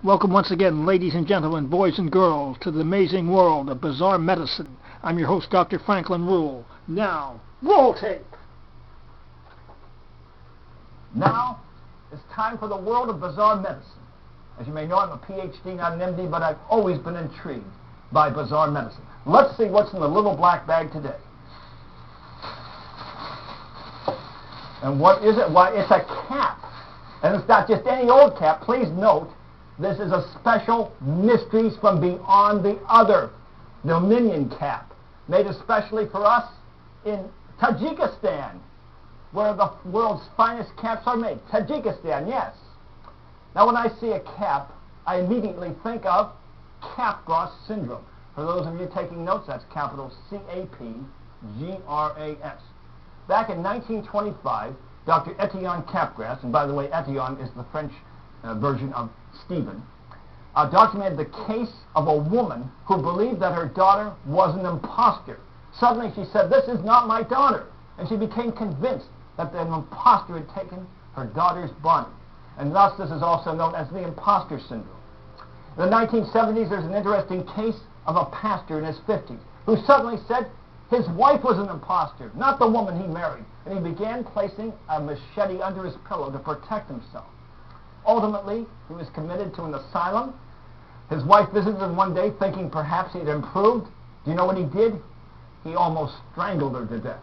Welcome once again, ladies and gentlemen, boys and girls, to the amazing world of bizarre medicine. I'm your host, Dr. Franklin Ruehl. Now, roll tape! Now, it's time for the world of bizarre medicine. As you may know, I'm a Ph.D., not an M.D., but I've always been intrigued by bizarre medicine. Let's see what's in the little black bag today. And what is it? Why, it's a cap. And it's not just any old cap. Please note, this is a special Mysteries from Beyond the Other Dominion cap, made especially for us in Tajikistan, where the world's finest caps are made. Tajikistan, yes. Now, when I see a cap, I immediately think of Capgras Syndrome. For those of you taking notes, that's capital C-A-P-G-R-A-S. Back in 1925, Dr. Etienne Capgras, and by the way, Etienne is the French version of Stephen, documented the case of a woman who believed that her daughter was an imposter. Suddenly she said, "This is not my daughter," and she became convinced that an imposter had taken her daughter's body. And thus this is also known as the imposter syndrome. In the 1970s, there's an interesting case of a pastor in his 50s who suddenly said his wife was an imposter, not the woman he married, and he began placing a machete under his pillow to protect himself. Ultimately, he was committed to an asylum. His wife visited him one day thinking perhaps he had improved. Do you know what he did? He almost strangled her to death.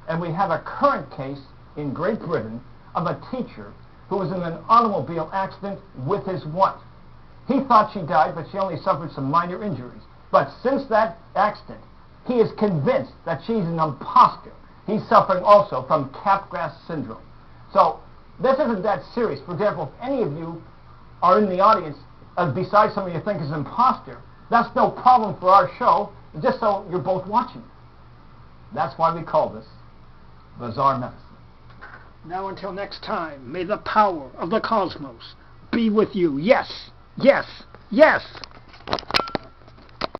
And we have a current case in Great Britain of a teacher who was in an automobile accident with his wife. He thought she died, but she only suffered some minor injuries. But since that accident, he is convinced that she's an imposter. He's suffering also from Capgras Syndrome. So this isn't that serious. For example, if any of you are in the audience, besides somebody you think is an imposter, that's no problem for our show, just so you're both watching. That's why we call this bizarre medicine. Now until next time, may the power of the cosmos be with you. Yes, yes, yes!